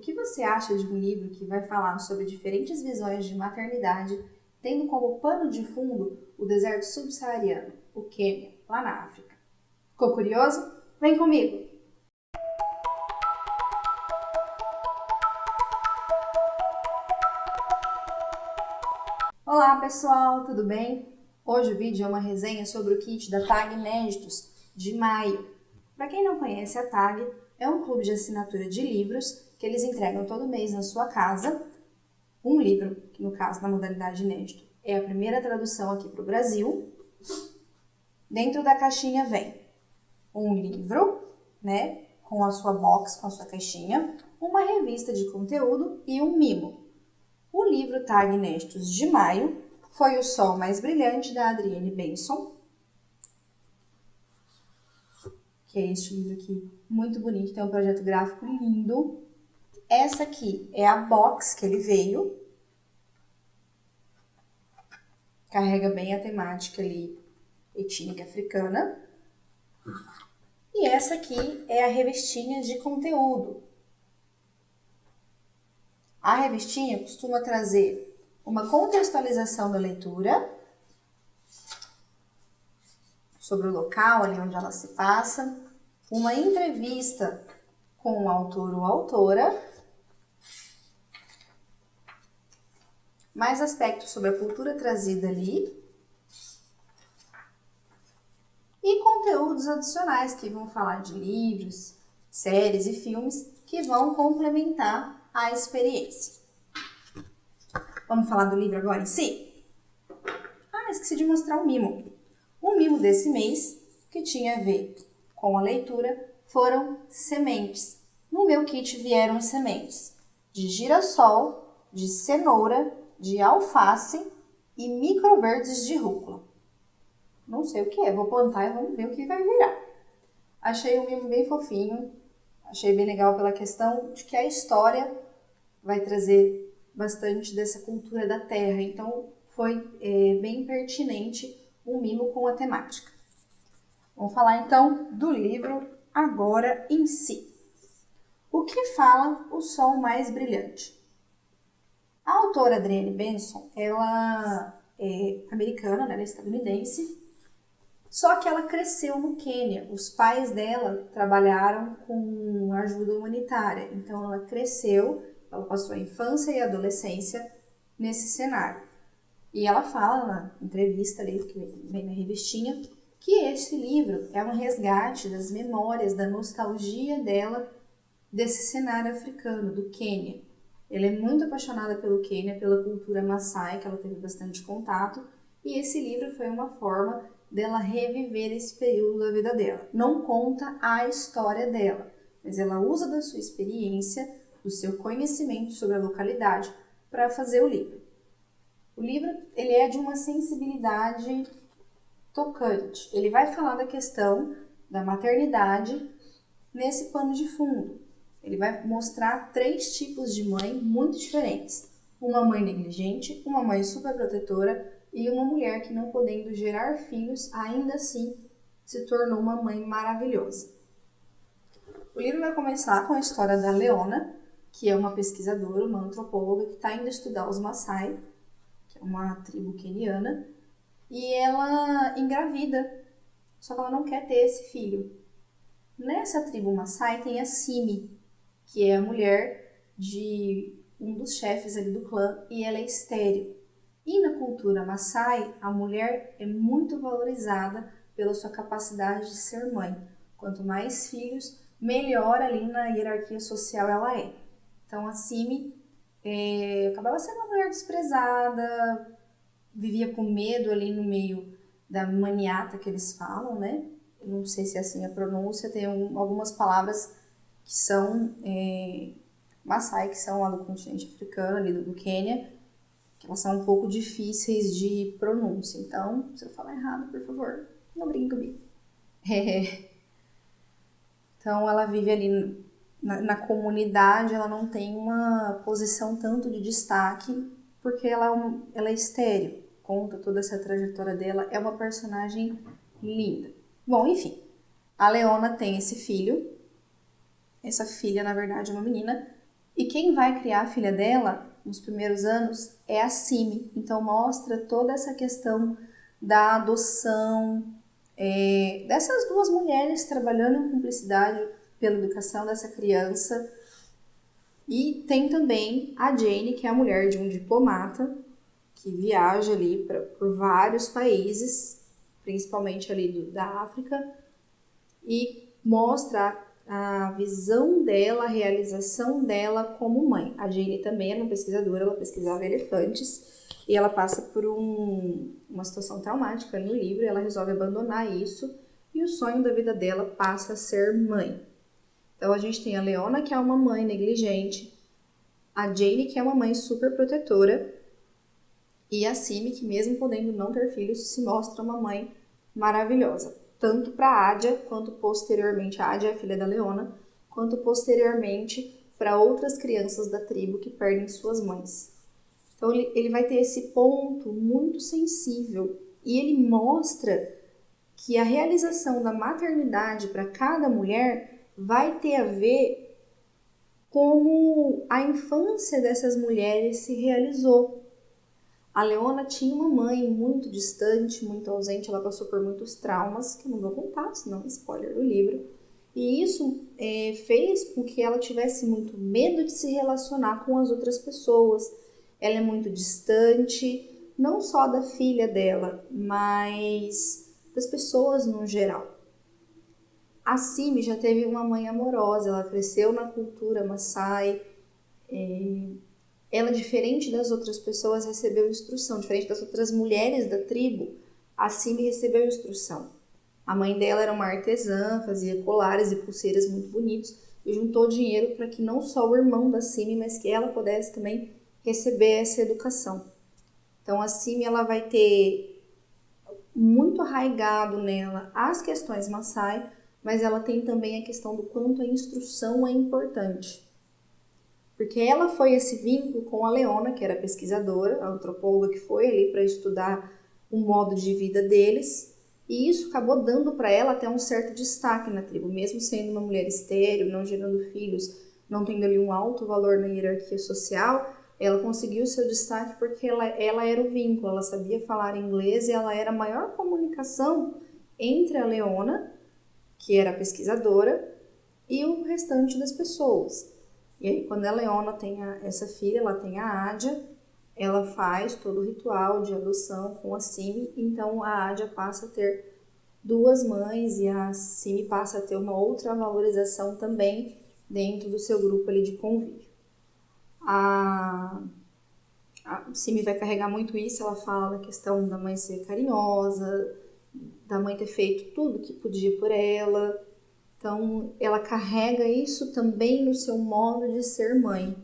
que você acha de um livro que vai falar sobre diferentes visões de maternidade, tendo como pano de fundo o deserto subsaariano, o Quênia, lá na África? Ficou curioso? Vem comigo! Olá pessoal, tudo bem? Hoje o vídeo é uma resenha sobre o kit da TAG Inéditos de maio. Para quem não conhece, a TAG é um clube de assinatura de livros que eles entregam todo mês na sua casa. Um livro, que no caso, na modalidade inédito, é a primeira tradução aqui para o Brasil. Dentro da caixinha vem um livro, né, com a sua box, com a sua caixinha, uma revista de conteúdo e um mimo. O livro TAG Inéditos de maio foi O Sol Mais Brilhante, da Adrienne Benson, que é este livro aqui, muito bonito, tem um projeto gráfico lindo. Essa aqui é a box que ele veio, carrega bem a temática ali étnica africana. E essa aqui é a revistinha de conteúdo. A revistinha costuma trazer uma contextualização da leitura, sobre o local ali onde ela se passa, uma entrevista com o autor ou autora, mais aspectos sobre a cultura trazida ali e conteúdos adicionais que vão falar de livros, séries e filmes que vão complementar a experiência. Vamos falar do livro agora em si? Esqueci de mostrar o mimo. O mimo desse mês, que tinha a ver com a leitura, foram sementes. No meu kit vieram sementes de girassol, de cenoura, de alface e microverdes de rúcula. Não sei o que é, vou plantar e vamos ver o que vai virar. Achei o mimo bem fofinho, achei bem legal pela questão de que a história vai trazer bastante dessa cultura da terra, então foi bem pertinente o mimo com a temática. Vamos falar então do livro agora em si. O que fala O Sol Mais Brilhante? A autora Adrienne Benson, ela é americana, né? Ela é estadunidense, só que ela cresceu no Quênia. Os pais dela trabalharam com ajuda humanitária, então ela cresceu, ela passou a infância e a adolescência nesse cenário. E ela fala na entrevista ali, que vem na revistinha, que este livro é um resgate das memórias, da nostalgia dela desse cenário africano, do Quênia. Ela é muito apaixonada pelo Quênia, pela cultura Maasai, que ela teve bastante contato, e esse livro foi uma forma dela reviver esse período da vida dela. Não conta a história dela, mas ela usa da sua experiência, do seu conhecimento sobre a localidade para fazer o livro. O livro ele é de uma sensibilidade tocante. Ele vai falar da questão da maternidade nesse pano de fundo. Ele vai mostrar 3 tipos de mãe muito diferentes. Uma mãe negligente, uma mãe superprotetora e uma mulher que, não podendo gerar filhos, ainda assim se tornou uma mãe maravilhosa. O livro vai começar com a história da Leona, que é uma pesquisadora, uma antropóloga que está indo estudar os Maasai, que é uma tribo queniana, e ela engravida, só que ela não quer ter esse filho. Nessa tribo Maasai tem a Simi, que é a mulher de um dos chefes ali do clã, e ela é estéril. E na cultura Maasai, a mulher é muito valorizada pela sua capacidade de ser mãe. Quanto mais filhos, melhor ali na hierarquia social ela é. Então a Simi acabava sendo uma mulher desprezada, vivia com medo ali no meio da maniata que eles falam, né? Eu não sei se é assim a pronúncia, tem algumas palavras que são Maasai, que são lá do continente africano, ali do Quênia, que elas são um pouco difíceis de pronúncia. Então, se eu falar errado, por favor, não brinque comigo. Então, ela vive ali na comunidade, ela não tem uma posição tanto de destaque, porque ela é estéril. Conta toda essa trajetória dela, é uma personagem linda. Bom, enfim, a Leona tem esse filho, essa filha, na verdade, é uma menina, E quem vai criar a filha dela nos primeiros anos é a Simi. Então mostra toda essa questão da adoção, dessas duas mulheres trabalhando em cumplicidade pela educação dessa criança. E tem também a Jane, que é a mulher de um diplomata, que viaja ali por vários países, principalmente ali da África, e mostra a visão dela, a realização dela como mãe. A Jane também era uma pesquisadora, ela pesquisava elefantes, e ela passa por uma situação traumática no livro, e ela resolve abandonar isso, e o sonho da vida dela passa a ser mãe. Então a gente tem a Leona, que é uma mãe negligente, a Jane, que é uma mãe super protetora, e a Simi, que mesmo podendo não ter filhos, se mostra uma mãe maravilhosa. Tanto para a Adia, quanto posteriormente, a Adia é a filha da Leona, quanto posteriormente para outras crianças da tribo que perdem suas mães. Então ele vai ter esse ponto muito sensível e ele mostra que a realização da maternidade para cada mulher vai ter a ver como a infância dessas mulheres se realizou. A Leona tinha uma mãe muito distante, muito ausente, ela passou por muitos traumas, que eu não vou contar, senão é spoiler do livro. E isso fez com que ela tivesse muito medo de se relacionar com as outras pessoas. Ela é muito distante, não só da filha dela, mas das pessoas no geral. A Simi já teve uma mãe amorosa, ela cresceu na cultura Maasai. Ela, diferente das outras pessoas, recebeu instrução. Diferente das outras mulheres da tribo, a Simi recebeu instrução. A mãe dela era uma artesã, fazia colares e pulseiras muito bonitos e juntou dinheiro para que não só o irmão da Simi, mas que ela pudesse também receber essa educação. Então a Simi ela vai ter muito arraigado nela as questões Maasai, mas ela tem também a questão do quanto a instrução é importante. Porque ela foi esse vínculo com a Leona, que era pesquisadora, a antropóloga que foi ali para estudar o modo de vida deles, e isso acabou dando para ela até um certo destaque na tribo, mesmo sendo uma mulher estéril, não gerando filhos, não tendo ali um alto valor na hierarquia social, ela conseguiu seu destaque porque ela era o vínculo, ela sabia falar inglês e ela era a maior comunicação entre a Leona, que era pesquisadora, e o restante das pessoas. E aí, quando a Leona tem essa filha, ela tem a Adia, ela faz todo o ritual de adoção com a Simi, então a Adia passa a ter duas mães e a Simi passa a ter uma outra valorização também dentro do seu grupo ali de convívio. A Simi vai carregar muito isso, ela fala da questão da mãe ser carinhosa, da mãe ter feito tudo que podia por ela. Então, ela carrega isso também no seu modo de ser mãe.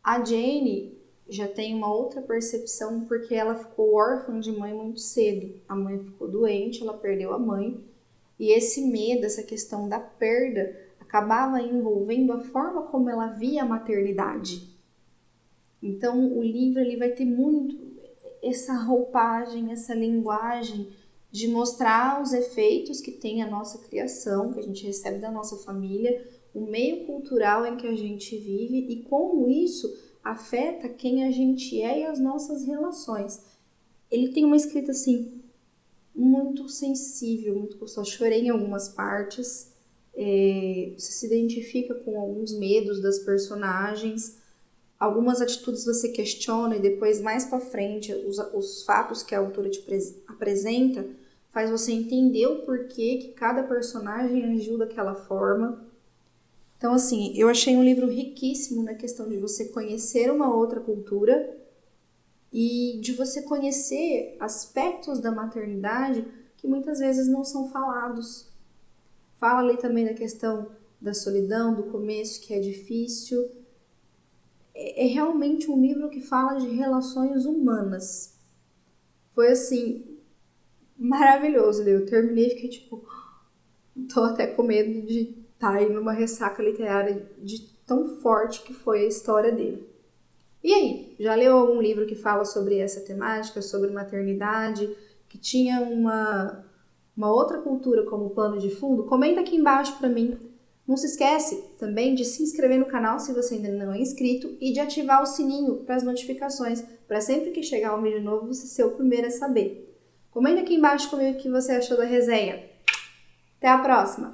A Jane já tem uma outra percepção porque ela ficou órfã de mãe muito cedo. A mãe ficou doente, ela perdeu a mãe. E esse medo, essa questão da perda, acabava envolvendo a forma como ela via a maternidade. Então, o livro ele vai ter muito essa roupagem, essa linguagem de mostrar os efeitos que tem a nossa criação, que a gente recebe da nossa família, o meio cultural em que a gente vive e como isso afeta quem a gente é e as nossas relações. Ele tem uma escrita assim, muito sensível, muito gostosa. Chorei em algumas partes, você se identifica com alguns medos das personagens, algumas atitudes você questiona e depois mais para frente os fatos que a autora te apresenta faz você entender o porquê que cada personagem agiu daquela forma. Então, assim, eu achei um livro riquíssimo na questão de você conhecer uma outra cultura e de você conhecer aspectos da maternidade que muitas vezes não são falados. Fala ali também da questão da solidão, do começo, que é difícil. É realmente um livro que fala de relações humanas. Foi, assim, maravilhoso, eu terminei e fiquei tipo, tô até com medo de estar aí numa ressaca literária de tão forte que foi a história dele. E aí, já leu algum livro que fala sobre essa temática, sobre maternidade, que tinha uma outra cultura como plano de fundo? Comenta aqui embaixo pra mim Não se esquece também de se inscrever no canal se você ainda não é inscrito e de ativar o sininho para as notificações, para sempre que chegar um vídeo novo você ser o primeiro a saber. Comenta aqui embaixo comigo o que você achou da resenha. Até a próxima!